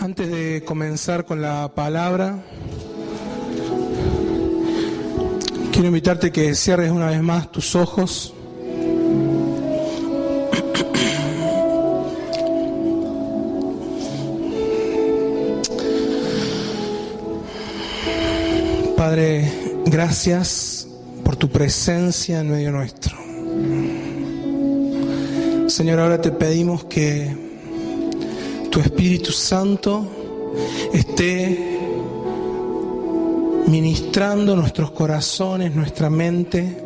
Antes de comenzar con la palabra, quiero invitarte a que cierres una vez más tus ojos. Padre, gracias por tu presencia en medio nuestro. Señor, ahora te pedimos que tu Espíritu Santo esté ministrando nuestros corazones, nuestra mente.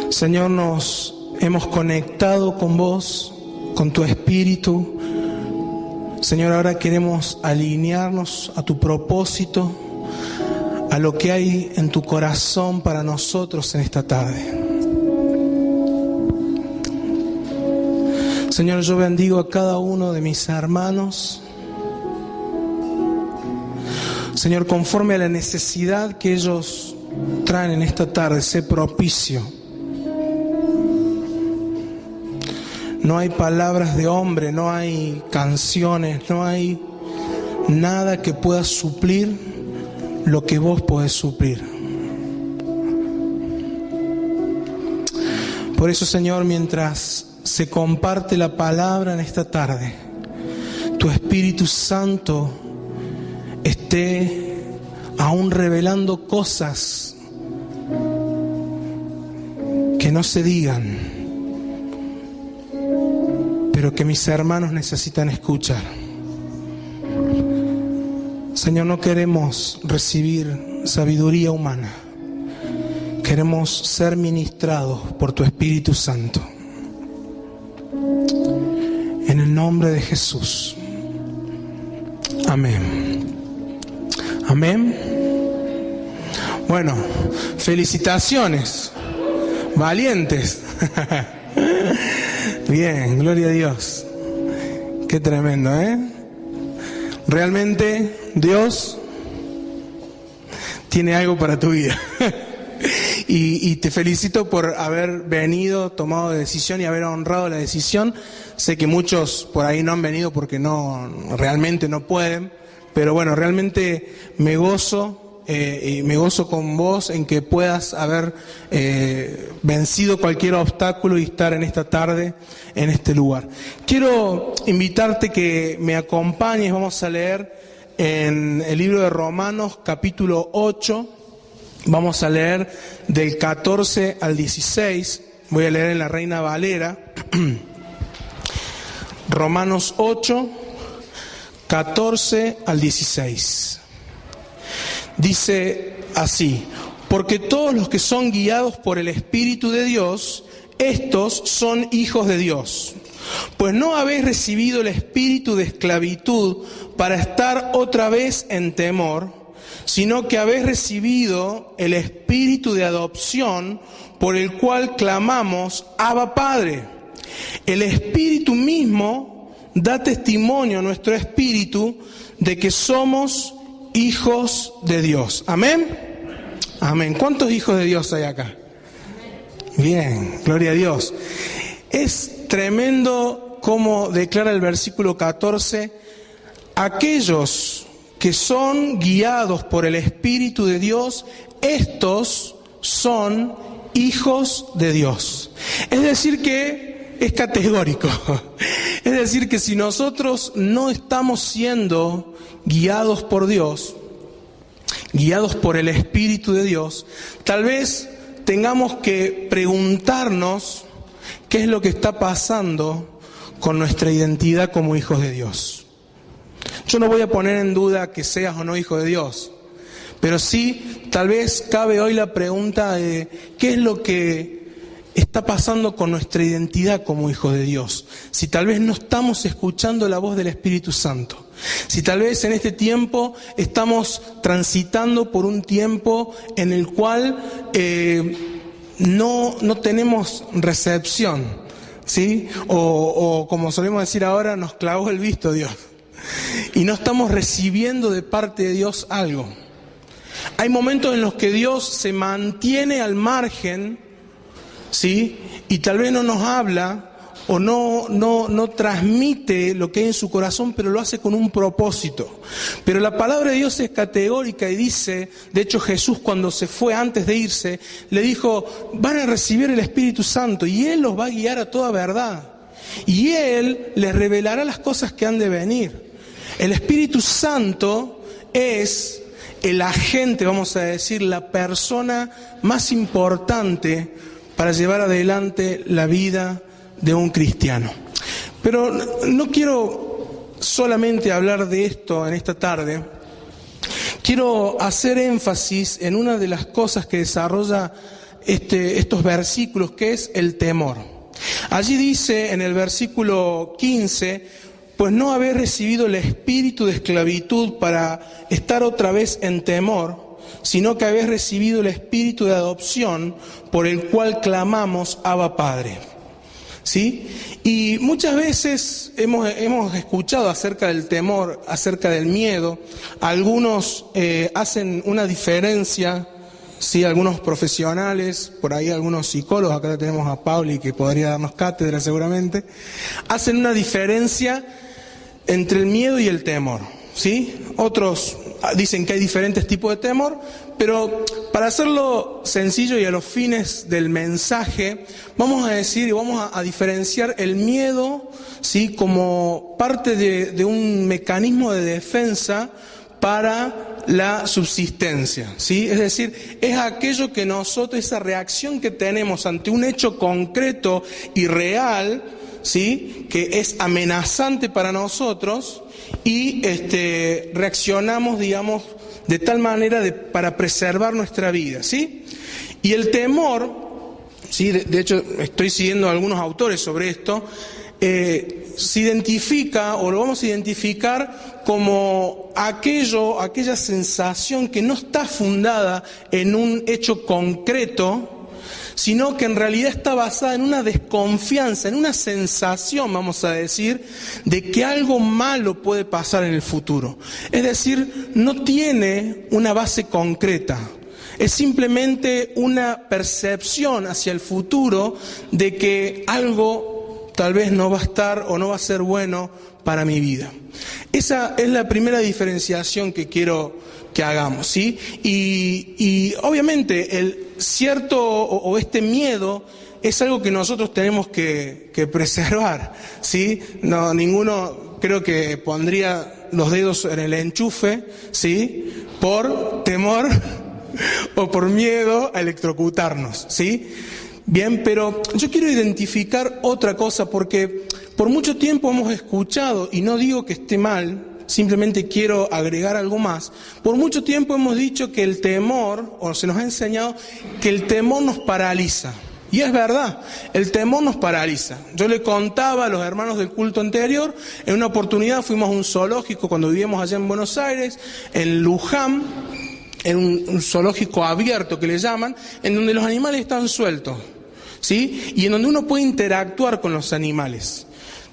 Señor, nos hemos conectado con vos, con tu Espíritu. Señor, ahora queremos alinearnos a tu propósito, a lo que hay en tu corazón para nosotros en esta tarde. Señor, yo bendigo a cada uno de mis hermanos. Señor, conforme a la necesidad que ellos traen en esta tarde, sé propicio. No hay palabras de hombre, no hay canciones, no hay nada que pueda suplir lo que vos podés suplir. Por eso, Señor, mientras se comparte la palabra en esta tarde, tu Espíritu Santo esté aún revelando cosas que no se digan, pero que mis hermanos necesitan escuchar. Señor, no queremos recibir sabiduría humana, queremos ser ministrados por tu Espíritu Santo. En el nombre de Jesús. Amén. Amén. Bueno, felicitaciones. Valientes. Bien, gloria a Dios. Qué tremendo, ¿eh? Realmente Dios tiene algo para tu vida. Y te felicito por haber venido, tomado decisión y haber honrado la decisión. Sé que muchos por ahí no han venido porque realmente no pueden, pero bueno, realmente me gozo y me gozo con vos en que puedas haber vencido cualquier obstáculo y estar en esta tarde en este lugar. Quiero invitarte que me acompañes, vamos a leer en el libro de Romanos capítulo 8. Vamos a leer del 14 al 16, voy a leer en la Reina Valera, Romanos 8, 14 al 16. Dice así: porque todos los que son guiados por el Espíritu de Dios, estos son hijos de Dios. Pues no habéis recibido el espíritu de esclavitud para estar otra vez en temor, sino que habéis recibido el espíritu de adopción, por el cual clamamos, Abba Padre. El Espíritu mismo da testimonio a nuestro espíritu de que somos hijos de Dios. ¿Amén? Amén. ¿Cuántos hijos de Dios hay acá? Bien, gloria a Dios. Es tremendo como declara el versículo 14, aquellos que son guiados por el Espíritu de Dios, estos son hijos de Dios. Es decir que es categórico. Es decir que si nosotros no estamos siendo guiados por Dios, guiados por el Espíritu de Dios, tal vez tengamos que preguntarnos qué es lo que está pasando con nuestra identidad como hijos de Dios. Yo no voy a poner en duda que seas o no hijo de Dios, pero sí, tal vez cabe hoy la pregunta de qué es lo que está pasando con nuestra identidad como hijos de Dios. Si tal vez no estamos escuchando la voz del Espíritu Santo, si tal vez en este tiempo estamos transitando por un tiempo en el cual no tenemos recepción, ¿sí? O como solemos decir ahora, nos clavó el visto Dios. Y no estamos recibiendo de parte de Dios algo. Hay momentos en los que Dios se mantiene al margen, ¿sí? Y tal vez no nos habla o no transmite lo que hay en su corazón, pero lo hace con un propósito. Pero la palabra de Dios es categórica y dice, de hecho Jesús cuando se fue antes de irse, le dijo, van a recibir el Espíritu Santo y Él los va a guiar a toda verdad. Y Él les revelará las cosas que han de venir. El Espíritu Santo es el agente, vamos a decir, la persona más importante para llevar adelante la vida de un cristiano. Pero no quiero solamente hablar de esto en esta tarde. Quiero hacer énfasis en una de las cosas que desarrolla estos versículos, que es el temor. Allí dice en el versículo 15, pues no habéis recibido el espíritu de esclavitud para estar otra vez en temor, sino que habéis recibido el espíritu de adopción por el cual clamamos Abba Padre. ¿Sí? Y muchas veces hemos escuchado acerca del temor, acerca del miedo. Algunos hacen una diferencia, ¿sí? Algunos profesionales, por ahí algunos psicólogos, acá tenemos a Pauli que podría darnos cátedra seguramente, hacen una diferencia entre el miedo y el temor, ¿sí? Otros dicen que hay diferentes tipos de temor, pero para hacerlo sencillo y a los fines del mensaje, vamos a decir y vamos a diferenciar el miedo, ¿sí? Como parte de un mecanismo de defensa para la subsistencia, ¿sí? Es decir, es aquello que nosotros, esa reacción que tenemos ante un hecho concreto y real, ¿sí? Que es amenazante para nosotros y reaccionamos, digamos, de tal manera para preservar nuestra vida, ¿sí? Y el temor, ¿sí? De hecho estoy siguiendo a algunos autores sobre esto, se identifica o lo vamos a identificar como aquella sensación que no está fundada en un hecho concreto, sino que en realidad está basada en una desconfianza, en una sensación, vamos a decir, de que algo malo puede pasar en el futuro. Es decir, no tiene una base concreta, es simplemente una percepción hacia el futuro de que algo tal vez no va a estar o no va a ser bueno para mi vida. Esa es la primera diferenciación que quiero que hagamos, ¿sí? Y obviamente el cierto o este miedo es algo que nosotros tenemos que preservar, ¿sí? No, ninguno creo que pondría los dedos en el enchufe, ¿sí? Por temor o por miedo a electrocutarnos, ¿sí? Bien, pero yo quiero identificar otra cosa porque por mucho tiempo hemos escuchado, y no digo que esté mal, simplemente quiero agregar algo más. Por mucho tiempo hemos dicho que el temor, o se nos ha enseñado que el temor nos paraliza. Y es verdad, el temor nos paraliza. Yo le contaba a los hermanos del culto anterior, en una oportunidad fuimos a un zoológico cuando vivíamos allá en Buenos Aires, en Luján, en un zoológico abierto que le llaman, en donde los animales están sueltos, ¿sí? Y en donde uno puede interactuar con los animales.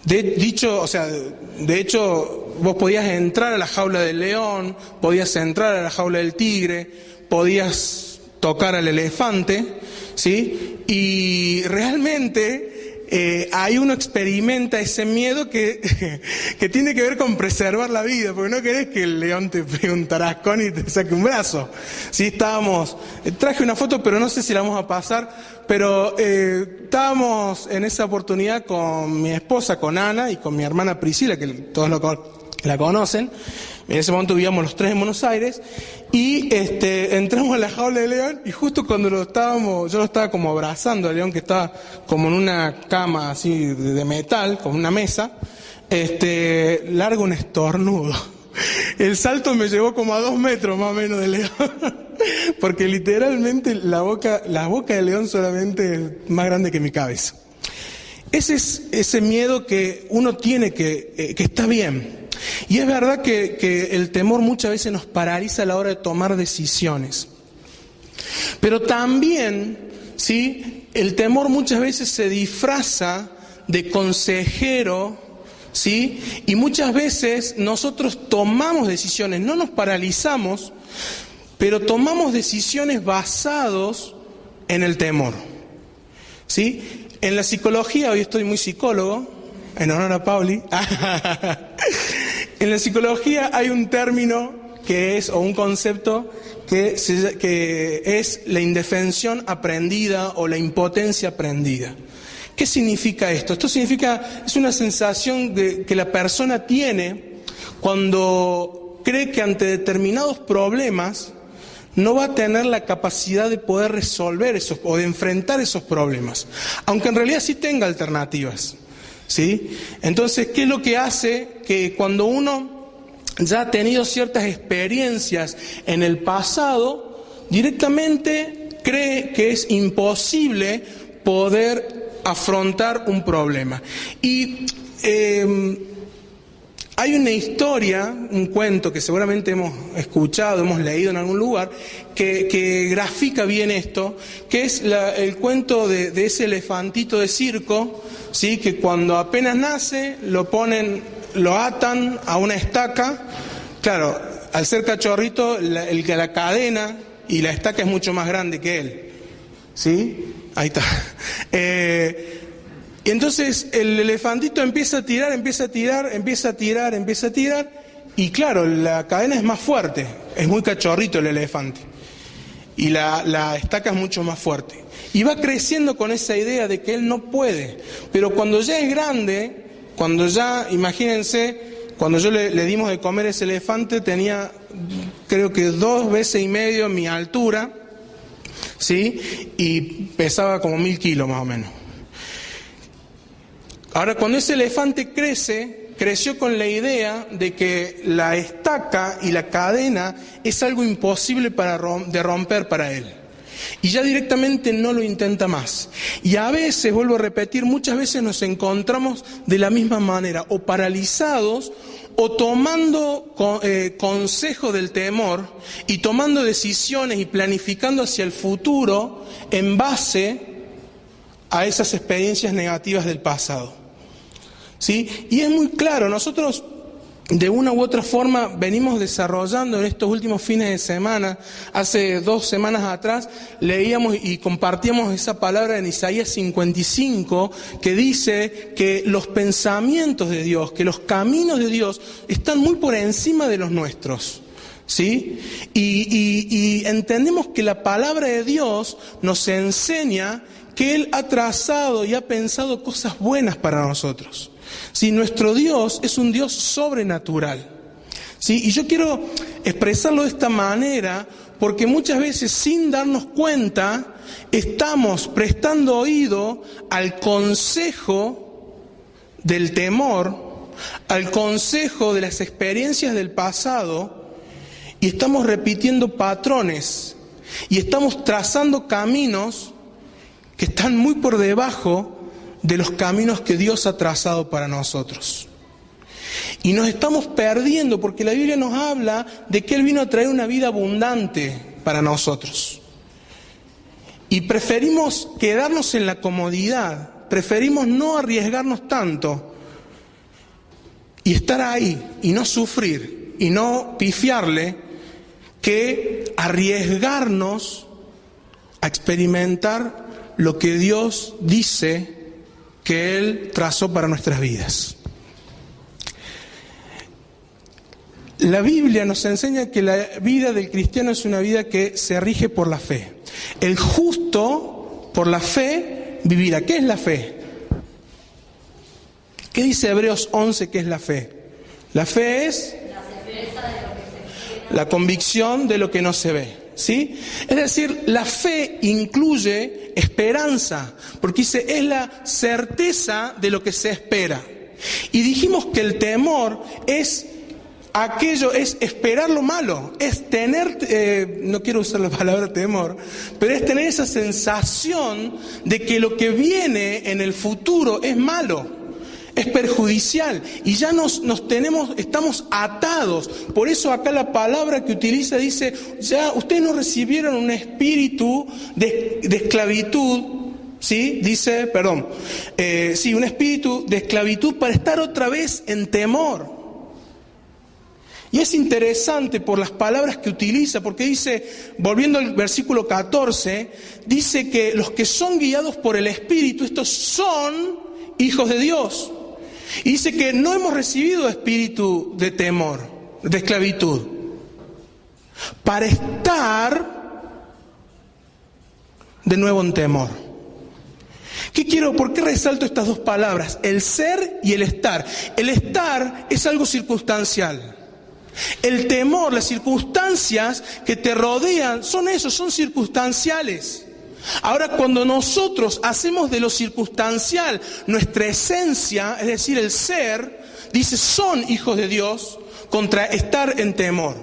De hecho, vos podías entrar a la jaula del león, podías entrar a la jaula del tigre, podías tocar al elefante, ¿sí? Y realmente ahí uno experimenta ese miedo que tiene que ver con preservar la vida, porque no querés que el león te pegue un tarascón y te saque un brazo. Sí, traje una foto, pero no sé si la vamos a pasar, pero estábamos en esa oportunidad con mi esposa, con Ana, y con mi hermana Priscila, que todos la conocen. En ese momento vivíamos los tres en Buenos Aires y entramos a la jaula del león y justo cuando yo lo estaba como abrazando al león que estaba como en una cama así de metal, con una mesa, largo un estornudo. El salto me llevó como a 2 metros más o menos del león, porque literalmente la boca del león solamente es más grande que mi cabeza. Ese es ese miedo que uno tiene que está bien. Y es verdad que el temor muchas veces nos paraliza a la hora de tomar decisiones. Pero también, ¿sí? El temor muchas veces se disfraza de consejero, ¿sí? Y muchas veces nosotros tomamos decisiones, no nos paralizamos, pero tomamos decisiones basados en el temor. ¿sí? En la psicología, hoy estoy muy psicólogo, en honor a Pauli. En la psicología hay un término que es, o un concepto que es la indefensión aprendida o la impotencia aprendida. ¿Qué significa esto? Esto significa, es una sensación que la persona tiene cuando cree que ante determinados problemas no va a tener la capacidad de poder resolver esos o de enfrentar esos problemas, aunque en realidad sí tenga alternativas, ¿sí? Entonces, ¿qué es lo que hace? Que cuando uno ya ha tenido ciertas experiencias en el pasado, directamente cree que es imposible poder afrontar un problema. Y hay una historia, un cuento que seguramente hemos escuchado, hemos leído en algún lugar, que grafica bien esto, que es el cuento de ese elefantito de circo, ¿sí? Que cuando apenas nace lo atan a una estaca. Claro, al ser cachorrito, la cadena y la estaca es mucho más grande que él, ¿sí? Ahí está. Y entonces el elefantito empieza a tirar, y claro, la cadena es más fuerte, es muy cachorrito el elefante, y la estaca es mucho más fuerte. Y va creciendo con esa idea de que él no puede, pero cuando ya es grande, imagínense, cuando yo le dimos de comer a ese elefante, tenía creo que 2,5 veces mi altura, ¿sí? Y pesaba como 1000 kilos más o menos. Ahora, cuando ese elefante creció con la idea de que la estaca y la cadena es algo imposible de romper para él. Y ya directamente no lo intenta más. Y a veces, vuelvo a repetir, muchas veces nos encontramos de la misma manera, o paralizados, o tomando consejo del temor, y tomando decisiones y planificando hacia el futuro en base a esas experiencias negativas del pasado. ¿Sí? Y es muy claro, nosotros de una u otra forma venimos desarrollando en estos últimos fines de semana. Hace 2 semanas atrás leíamos y compartíamos esa palabra en Isaías 55, que dice que los pensamientos de Dios, que los caminos de Dios están muy por encima de los nuestros, ¿sí? Y entendemos que la palabra de Dios nos enseña que Él ha trazado y ha pensado cosas buenas para nosotros. Sí, nuestro Dios es un Dios sobrenatural, ¿sí? Y yo quiero expresarlo de esta manera porque muchas veces, sin darnos cuenta, estamos prestando oído al consejo del temor, al consejo de las experiencias del pasado, y estamos repitiendo patrones y estamos trazando caminos que están muy por debajo de los caminos que Dios ha trazado para nosotros. Y nos estamos perdiendo porque la Biblia nos habla de que Él vino a traer una vida abundante para nosotros. Y preferimos quedarnos en la comodidad, preferimos no arriesgarnos tanto y estar ahí y no sufrir y no pifiarle, que arriesgarnos a experimentar lo que Dios dice que Él trazó para nuestras vidas. La Biblia nos enseña que la vida del cristiano es una vida que se rige por la fe. El justo, por la fe, vivirá. ¿Qué es la fe? ¿Qué dice Hebreos 11 que es la fe? La fe es la convicción de lo que no se ve, ¿sí? Es decir, la fe incluye esperanza, porque dice, es la certeza de lo que se espera. Y dijimos que el temor es esperar lo malo, es tener, no quiero usar la palabra temor, pero es tener esa sensación de que lo que viene en el futuro es malo, es perjudicial, y ya estamos atados. Por eso acá la palabra que utiliza dice, ya ustedes no recibieron un espíritu de esclavitud, ¿sí? Dice, un espíritu de esclavitud para estar otra vez en temor. Y es interesante por las palabras que utiliza, porque dice, volviendo al versículo 14, dice que los que son guiados por el Espíritu, estos son hijos de Dios. Y dice que no hemos recibido espíritu de temor, de esclavitud, para estar de nuevo en temor. ¿Por qué resalto estas dos palabras? El ser y el estar. El estar es algo circunstancial. El temor, las circunstancias que te rodean, son circunstanciales. Ahora, cuando nosotros hacemos de lo circunstancial nuestra esencia, es decir, el ser, dice, son hijos de Dios, contra estar en temor.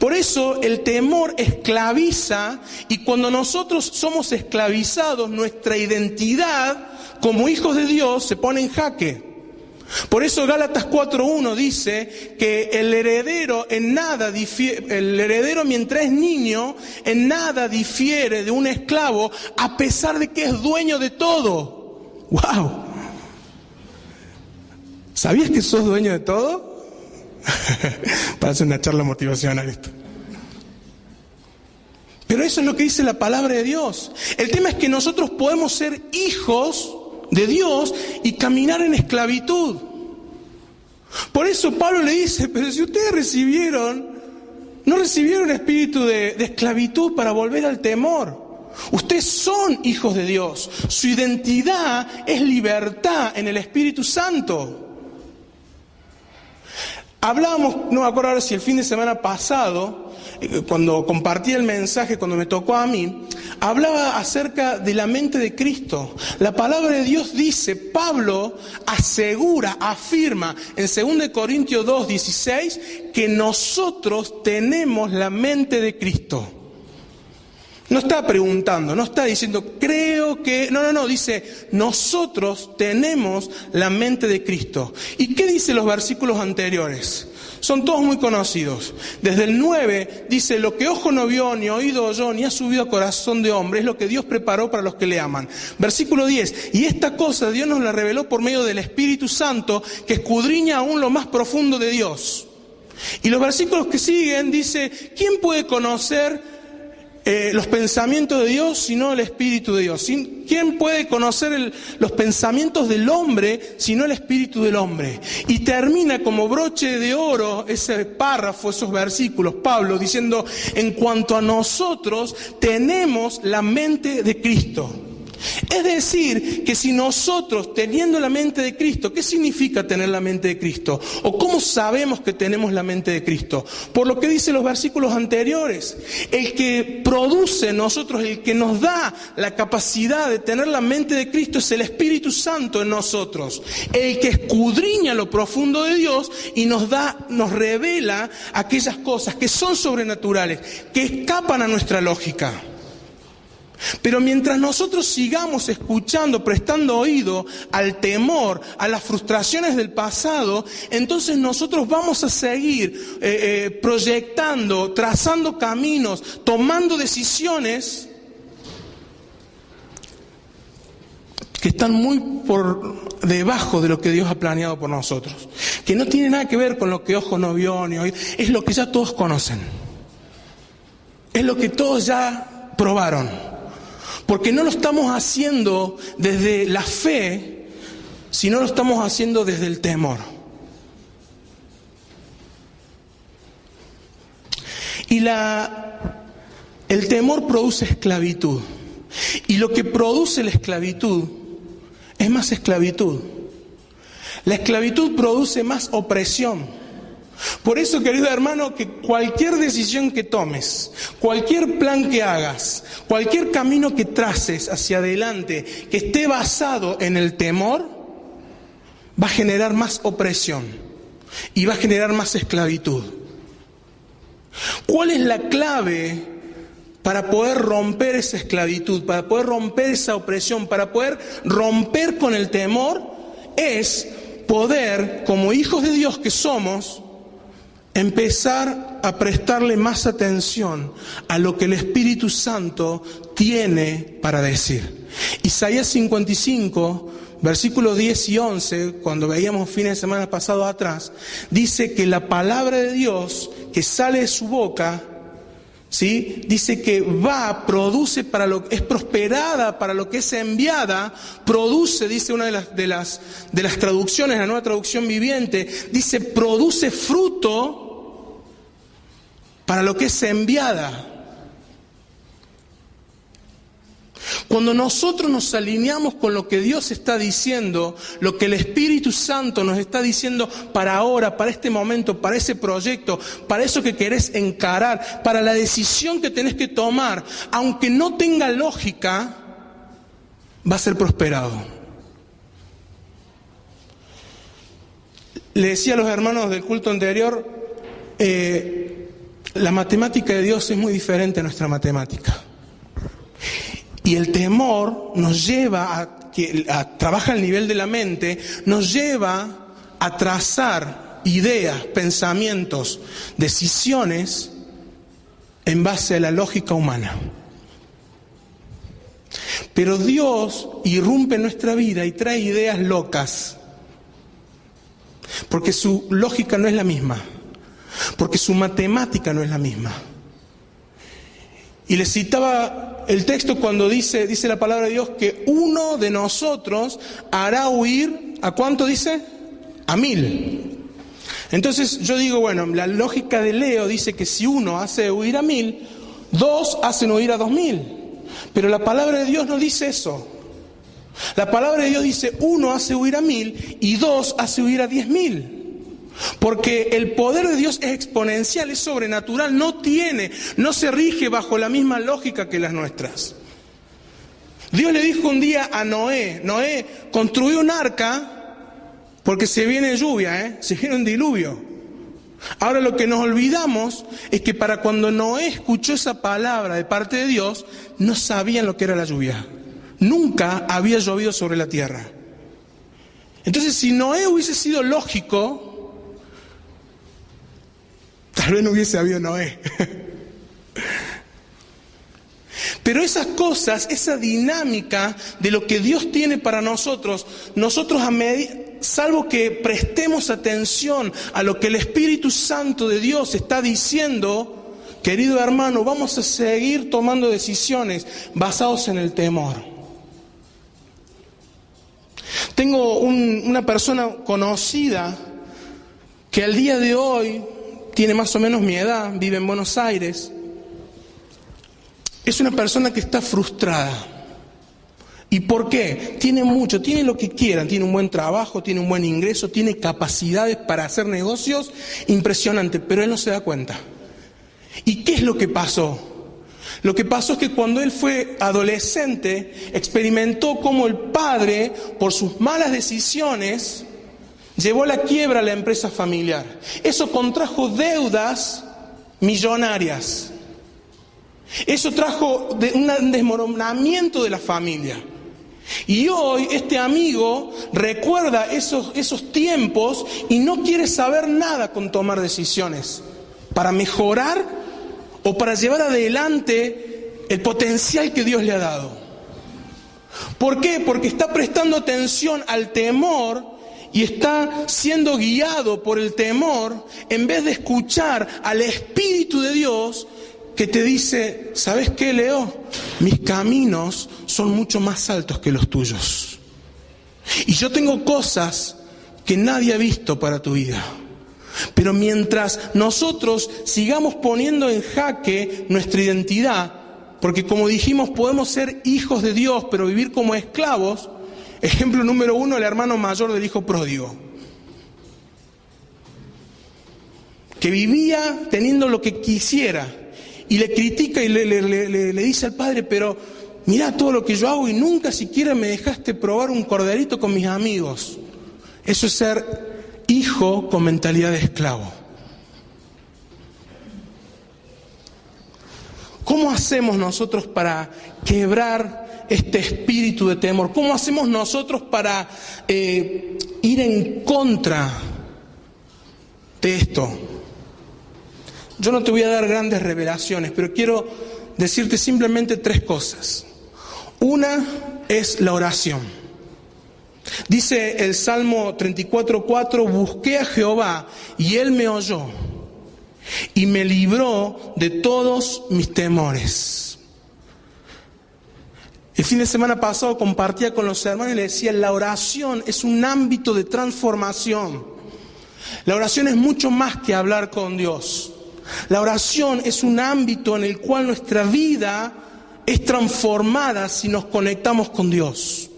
Por eso el temor esclaviza, y cuando nosotros somos esclavizados, nuestra identidad como hijos de Dios se pone en jaque. Por eso Gálatas 4:1 dice que el heredero mientras es niño, en nada difiere de un esclavo, a pesar de que es dueño de todo. ¡Wow! ¿Sabías que sos dueño de todo? Parece una charla motivacional esto. Pero eso es lo que dice la palabra de Dios. El tema es que nosotros podemos ser hijos de Dios y caminar en esclavitud. Por eso Pablo le dice, pero si ustedes no recibieron espíritu de esclavitud para volver al temor. Ustedes son hijos de Dios. Su identidad es libertad en el Espíritu Santo. Hablábamos, no me acuerdo ahora si el fin de semana pasado, cuando compartí el mensaje, cuando me tocó a mí, hablaba acerca de la mente de Cristo. La palabra de Dios dice, Pablo afirma en 2 Corintios 2:16, que nosotros tenemos la mente de Cristo. No está preguntando, no está diciendo, creo que... No, dice, nosotros tenemos la mente de Cristo. ¿Y qué dice los versículos anteriores? Son todos muy conocidos. Desde el 9 dice, lo que ojo no vio, ni oído oyó, ni ha subido a corazón de hombre, es lo que Dios preparó para los que le aman. Versículo 10, y esta cosa Dios nos la reveló por medio del Espíritu Santo, que escudriña aún lo más profundo de Dios. Y los versículos que siguen dice, ¿quién puede conocer los pensamientos de Dios sino el Espíritu de Dios? ¿Quién puede conocer los pensamientos del hombre sino el Espíritu del hombre? Y termina como broche de oro ese párrafo, esos versículos, Pablo diciendo, en cuanto a nosotros tenemos la mente de Cristo. Es decir, que si nosotros, teniendo la mente de Cristo, ¿qué significa tener la mente de Cristo? ¿O cómo sabemos que tenemos la mente de Cristo? Por lo que dicen los versículos anteriores, el que produce en nosotros, el que nos da la capacidad de tener la mente de Cristo es el Espíritu Santo en nosotros, el que escudriña lo profundo de Dios y nos revela aquellas cosas que son sobrenaturales, que escapan a nuestra lógica. Pero mientras nosotros sigamos escuchando, prestando oído al temor, a las frustraciones del pasado, entonces nosotros vamos a seguir proyectando, trazando caminos, tomando decisiones que están muy por debajo de lo que Dios ha planeado por nosotros, que no tiene nada que ver con lo que ojo no vio ni oído, es lo que ya todos conocen, es lo que todos ya probaron. Porque no lo estamos haciendo desde la fe, sino lo estamos haciendo desde el temor. Y el temor produce esclavitud. Y lo que produce la esclavitud es más esclavitud. La esclavitud produce más opresión. Por eso, querido hermano, que cualquier decisión que tomes, cualquier plan que hagas, cualquier camino que traces hacia adelante, que esté basado en el temor, va a generar más opresión y va a generar más esclavitud. ¿Cuál es la clave para poder romper esa esclavitud, para poder romper esa opresión, para poder romper con el temor? Es poder, como hijos de Dios que somos, empezar a prestarle más atención a lo que el Espíritu Santo tiene para decir. Isaías 55, versículos 10 y 11, cuando veíamos fines de semana pasado atrás, dice que la palabra de Dios que sale de su boca, ¿sí?, dice que produce para lo que es prosperada, para lo que es enviada, produce, dice una de las traducciones, la Nueva Traducción Viviente, dice produce fruto para lo que es enviada. Cuando nosotros nos alineamos con lo que Dios está diciendo, lo que el Espíritu Santo nos está diciendo para ahora, para este momento, para ese proyecto, para eso que querés encarar, para la decisión que tenés que tomar, aunque no tenga lógica, va a ser prosperado. Le decía a los hermanos del culto anterior, la matemática de Dios es muy diferente a nuestra matemática. Y el temor nos lleva trabaja al nivel de la mente, nos lleva a trazar ideas, pensamientos, decisiones en base a la lógica humana. Pero Dios irrumpe en nuestra vida y trae ideas locas, porque su lógica no es la misma, porque su matemática no es la misma. Y les citaba el texto cuando dice la palabra de Dios que uno de nosotros hará huir, ¿a cuánto dice? A 1000. Entonces yo digo, bueno, la lógica de Leo dice que si uno hace huir a 1000, 2 hacen huir a 2000. Pero la palabra de Dios no dice eso. La palabra de Dios dice 1 hace huir a 1000 y 2 hace huir a 10.000. Porque el poder de Dios es exponencial, es sobrenatural, no se rige bajo la misma lógica que las nuestras. Dios le dijo un día a Noé, construí un arca porque se viene lluvia, se viene un diluvio. Ahora lo que nos olvidamos es que para cuando Noé escuchó esa palabra de parte de Dios, no sabían lo que era la lluvia. Nunca había llovido sobre la tierra. Entonces, si Noé hubiese sido lógico, tal vez no hubiese habido Noé. Pero esas cosas, esa dinámica de lo que Dios tiene para nosotros salvo que prestemos atención a lo que el Espíritu Santo de Dios está diciendo, querido hermano, vamos a seguir tomando decisiones basadas en el temor. Tengo una persona conocida que al día de hoy tiene más o menos mi edad, vive en Buenos Aires. Es una persona que está frustrada. ¿Y por qué? Tiene lo que quieran, tiene un buen trabajo, tiene un buen ingreso, tiene capacidades para hacer negocios impresionantes, pero él no se da cuenta. ¿Y qué es lo que pasó? Lo que pasó es que cuando él fue adolescente, experimentó cómo el padre, por sus malas decisiones, llevó a la quiebra a la empresa familiar. Eso contrajo deudas millonarias. Eso trajo un desmoronamiento de la familia. Y hoy este amigo recuerda esos tiempos y no quiere saber nada con tomar decisiones para mejorar o para llevar adelante el potencial que Dios le ha dado. ¿Por qué? Porque está prestando atención al temor y está siendo guiado por el temor en vez de escuchar al Espíritu de Dios que te dice, ¿sabes qué, Leo? Mis caminos son mucho más altos que los tuyos. Y yo tengo cosas que nadie ha visto para tu vida. Pero mientras nosotros sigamos poniendo en jaque nuestra identidad, porque como dijimos, podemos ser hijos de Dios, pero vivir como esclavos. Ejemplo número 1, el hermano mayor del hijo pródigo, que vivía teniendo lo que quisiera, y le critica y le dice al padre, pero mirá todo lo que yo hago y nunca siquiera me dejaste probar un corderito con mis amigos. Eso es ser hijo con mentalidad de esclavo. ¿Cómo hacemos nosotros para quebrar este espíritu de temor? ¿Cómo hacemos nosotros para ir en contra de esto? Yo no te voy a dar grandes revelaciones, pero quiero decirte simplemente 3 cosas. Una es la oración. Dice el Salmo 34:4, busqué a Jehová y Él me oyó y me libró de todos mis temores. El fin de semana pasado compartía con los hermanos y les decía, la oración es un ámbito de transformación. La oración es mucho más que hablar con Dios. La oración es un ámbito en el cual nuestra vida es transformada si nos conectamos con Dios.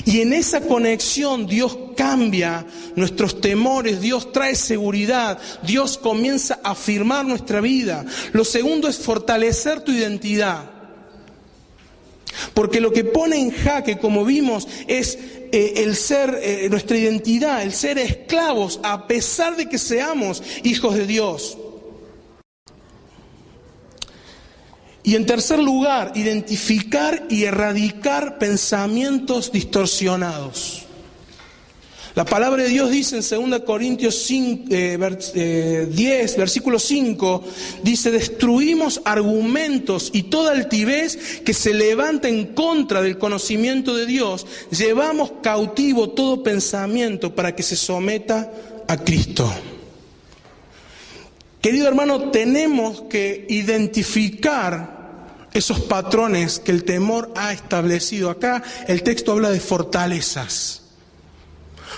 Y en esa conexión Dios cambia nuestros temores, Dios trae seguridad, Dios comienza a afirmar nuestra vida. Lo segundo es fortalecer tu identidad. Porque lo que pone en jaque, como vimos, es el ser, nuestra identidad, el ser esclavos, a pesar de que seamos hijos de Dios. Y en tercer lugar, identificar y erradicar pensamientos distorsionados. La palabra de Dios dice en 2 Corintios 10, versículo 5, dice, destruimos argumentos y toda altivez que se levanta en contra del conocimiento de Dios, llevamos cautivo todo pensamiento para que se someta a Cristo. Querido hermano, tenemos que identificar esos patrones que el temor ha establecido. Acá el texto habla de fortalezas.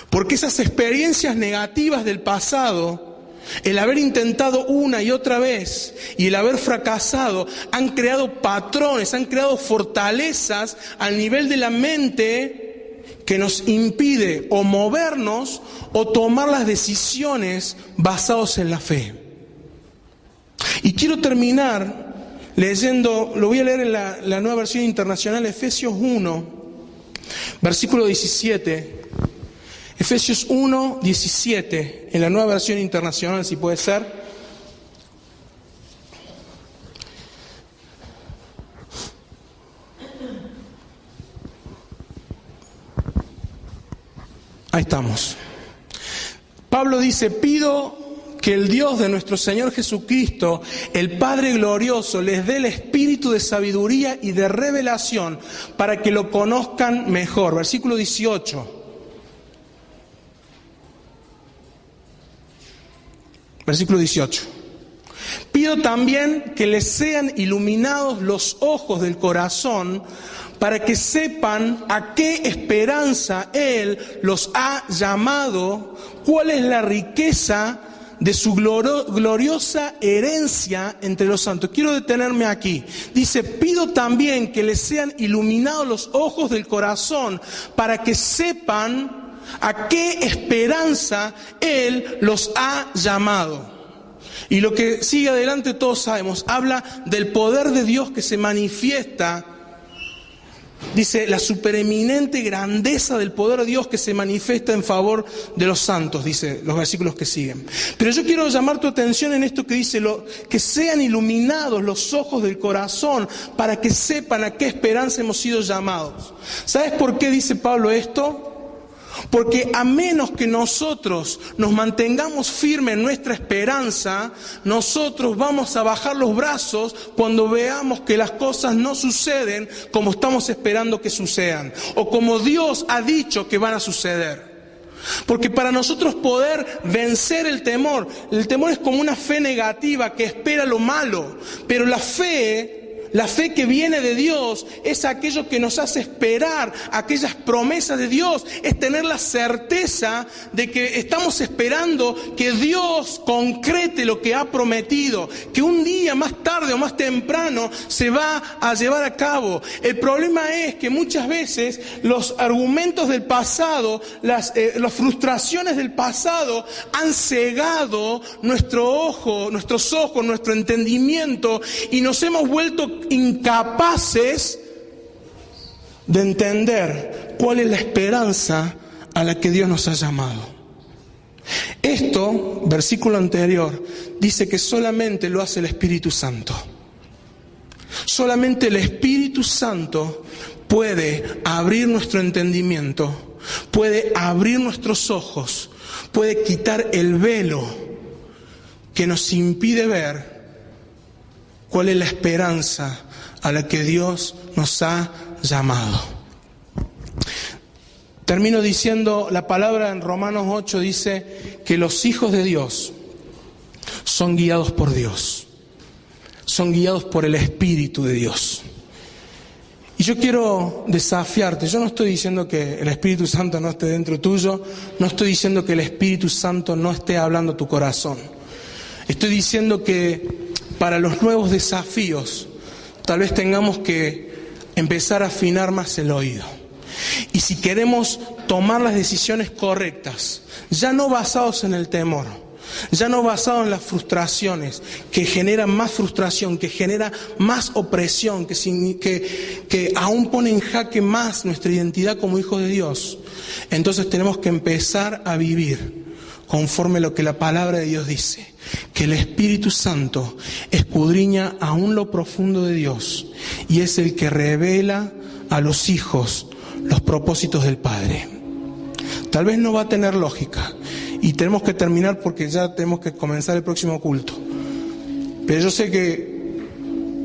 Porque esas experiencias negativas del pasado, el haber intentado una y otra vez y el haber fracasado, han creado patrones, han creado fortalezas al nivel de la mente que nos impide o movernos o tomar las decisiones basadas en la fe. Y quiero terminar leyendo, lo voy a leer en la Nueva Versión Internacional, Efesios 1, versículo 17. Efesios 1, 17, en la Nueva Versión Internacional, si puede ser. Ahí estamos. Pablo dice, pido que el Dios de nuestro Señor Jesucristo, el Padre glorioso, les dé el espíritu de sabiduría y de revelación para que lo conozcan mejor. Versículo 18. Versículo 18. Pido también que les sean iluminados los ojos del corazón para que sepan a qué esperanza Él los ha llamado, cuál es la riqueza de su gloriosa herencia entre los santos. Quiero detenerme aquí. Dice, pido también que les sean iluminados los ojos del corazón para que sepan a qué esperanza Él los ha llamado. Y lo que sigue adelante todos sabemos, habla del poder de Dios que se manifiesta. Dice, la supereminente grandeza del poder de Dios que se manifiesta en favor de los santos, dice los versículos que siguen. Pero yo quiero llamar tu atención en esto que dice, que sean iluminados los ojos del corazón para que sepan a qué esperanza hemos sido llamados. ¿Sabes por qué dice Pablo esto? Porque a menos que nosotros nos mantengamos firmes en nuestra esperanza, nosotros vamos a bajar los brazos cuando veamos que las cosas no suceden como estamos esperando que sucedan, o como Dios ha dicho que van a suceder. Porque para nosotros poder vencer el temor es como una fe negativa que espera lo malo, pero la fe que viene de Dios es aquello que nos hace esperar aquellas promesas de Dios, es tener la certeza de que estamos esperando que Dios concrete lo que ha prometido, que un día más tarde o más temprano se va a llevar a cabo. El problema es que muchas veces los argumentos del pasado, las frustraciones del pasado han cegado nuestros ojos, nuestro entendimiento, y nos hemos vuelto incapaces de entender cuál es la esperanza a la que Dios nos ha llamado. Esto, versículo anterior, dice que solamente lo hace el Espíritu Santo. Solamente el Espíritu Santo puede abrir nuestro entendimiento, puede abrir nuestros ojos, puede quitar el velo que nos impide ver cuál es la esperanza a la que Dios nos ha llamado. Termino diciendo, la palabra en Romanos 8 dice que los hijos de Dios son guiados por Dios, son guiados por el Espíritu de Dios. Y yo quiero desafiarte, yo no estoy diciendo que el Espíritu Santo no esté dentro tuyo, no estoy diciendo que el Espíritu Santo no esté hablando a tu corazón. Estoy diciendo que para los nuevos desafíos, tal vez tengamos que empezar a afinar más el oído. Y si queremos tomar las decisiones correctas, ya no basados en el temor, ya no basados en las frustraciones, que generan más frustración, que genera más opresión, que aún pone en jaque más nuestra identidad como hijos de Dios, entonces tenemos que empezar a vivir conforme a lo que la palabra de Dios dice, que el Espíritu Santo escudriña aún lo profundo de Dios y es el que revela a los hijos los propósitos del Padre. Tal vez no va a tener lógica y tenemos que terminar porque ya tenemos que comenzar el próximo culto, pero yo sé que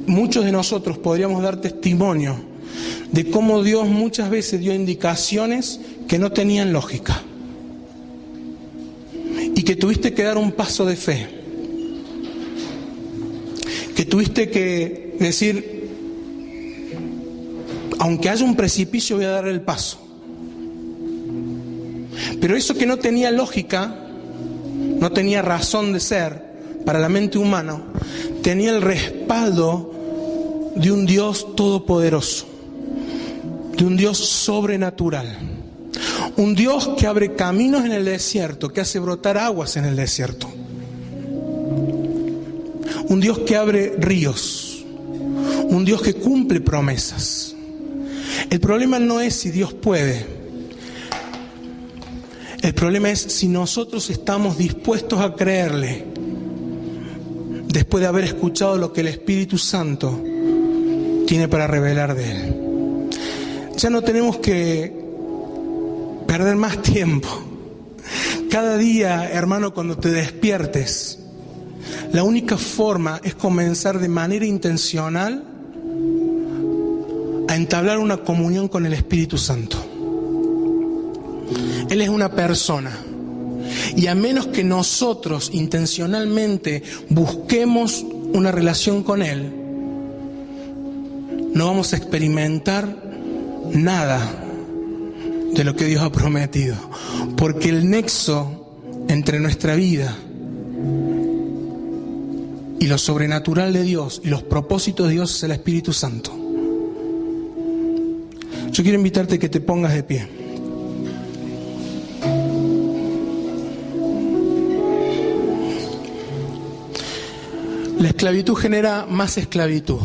muchos de nosotros podríamos dar testimonio de cómo Dios muchas veces dio indicaciones que no tenían lógica y que tuviste que dar un paso de fe, que tuviste que decir, aunque haya un precipicio voy a dar el paso. Pero eso que no tenía lógica, no tenía razón de ser para la mente humana, tenía el respaldo de un Dios todopoderoso, de un Dios sobrenatural, un Dios que abre caminos en el desierto, que hace brotar aguas en el desierto, un Dios que abre ríos, un Dios que cumple promesas. El problema no es si Dios puede, el problema es si nosotros estamos dispuestos a creerle después de haber escuchado lo que el Espíritu Santo tiene para revelar de Él. Ya no tenemos que perder más tiempo. Cada día, hermano, cuando te despiertes, la única forma es comenzar de manera intencional a entablar una comunión con el Espíritu Santo. Él es una persona y a menos que nosotros intencionalmente busquemos una relación con Él, no vamos a experimentar nada de lo que Dios ha prometido, porque el nexo entre nuestra vida y lo sobrenatural de Dios y los propósitos de Dios es el Espíritu Santo. Yo quiero invitarte a que te pongas de pie. La esclavitud genera más esclavitud,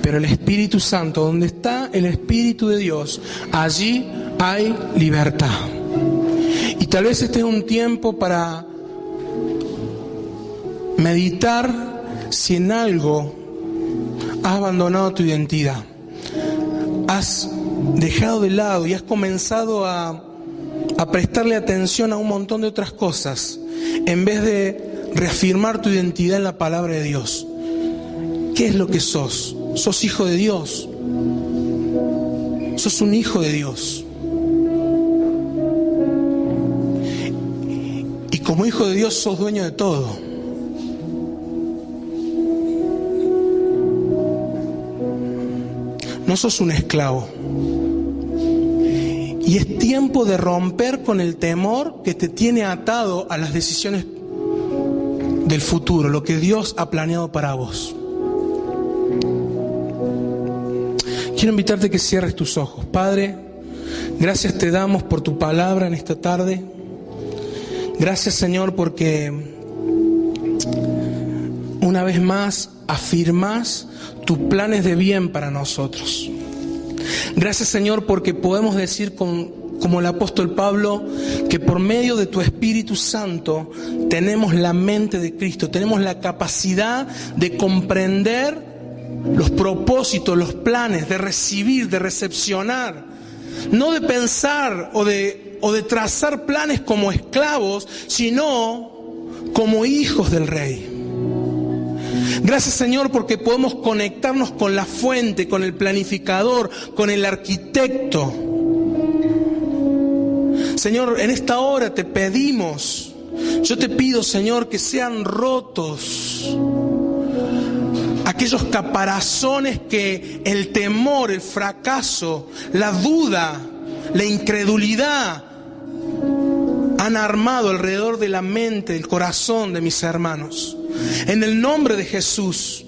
pero el Espíritu Santo, donde está el Espíritu de Dios, allí hay libertad. Y tal vez este es un tiempo para meditar si en algo has abandonado tu identidad, has dejado de lado y has comenzado a prestarle atención a un montón de otras cosas en vez de reafirmar tu identidad en la palabra de Dios. ¿Qué es lo que sos? Sos hijo de Dios. Sos un hijo de Dios. Y como hijo de Dios sos dueño de todo. No sos un esclavo. Y es tiempo de romper con el temor que te tiene atado a las decisiones del futuro, lo que Dios ha planeado para vos. Quiero invitarte a que cierres tus ojos. Padre, gracias te damos por tu palabra en esta tarde. Gracias, Señor, porque una vez más afirmás tus planes de bien para nosotros. Gracias, Señor, porque podemos decir como el apóstol Pablo, que por medio de tu Espíritu Santo tenemos la mente de Cristo, tenemos la capacidad de comprender los propósitos, los planes, de recibir, de recepcionar, no de pensar o de trazar planes como esclavos, sino como hijos del Rey. Gracias, Señor, porque podemos conectarnos con la fuente, con el planificador, con el arquitecto Señor, en esta hora te pedimos, yo te pido, Señor, que sean rotos aquellos caparazones que el temor, el fracaso, la duda, la incredulidad han armado alrededor de la mente, del corazón de mis hermanos. En el nombre de Jesús.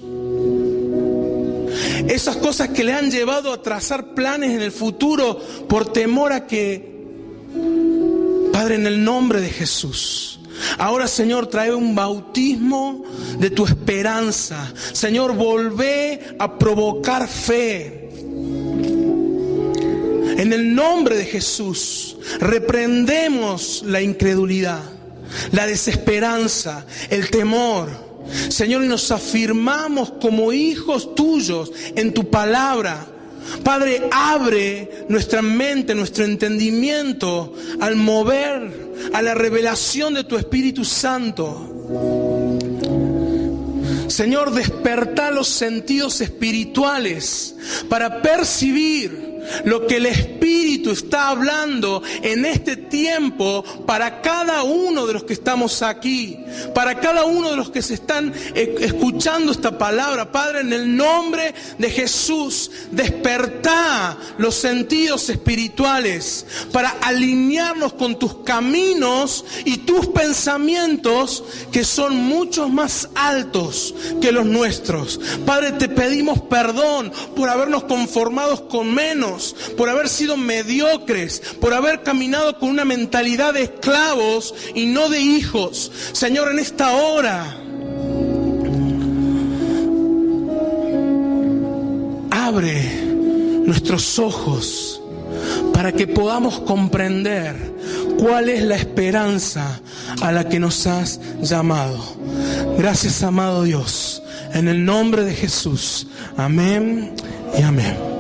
Esas cosas que le han llevado a trazar planes en el futuro por temor a que, Padre, en el nombre de Jesús. Ahora, Señor, trae un bautismo de tu esperanza. Señor, volvé a provocar fe. En el nombre de Jesús, reprendemos la incredulidad, la desesperanza, el temor. Señor, y nos afirmamos como hijos tuyos en tu palabra. Padre, abre nuestra mente, nuestro entendimiento al mover, a la revelación de tu Espíritu Santo. Señor, desperta los sentidos espirituales para percibir lo que el Espíritu está hablando en este tiempo para cada uno de los que estamos aquí, para cada uno de los que se están escuchando esta palabra. Padre, en el nombre de Jesús, despertá los sentidos espirituales para alinearnos con tus caminos y tus pensamientos, que son mucho más altos que los nuestros. Padre, te pedimos perdón por habernos conformado con menos, por haber sido mediocres, por haber caminado con una mentalidad de esclavos y no de hijos. Señor, en esta hora, abre nuestros ojos para que podamos comprender cuál es la esperanza a la que nos has llamado. Gracias, amado Dios, en el nombre de Jesús. Amén y amén.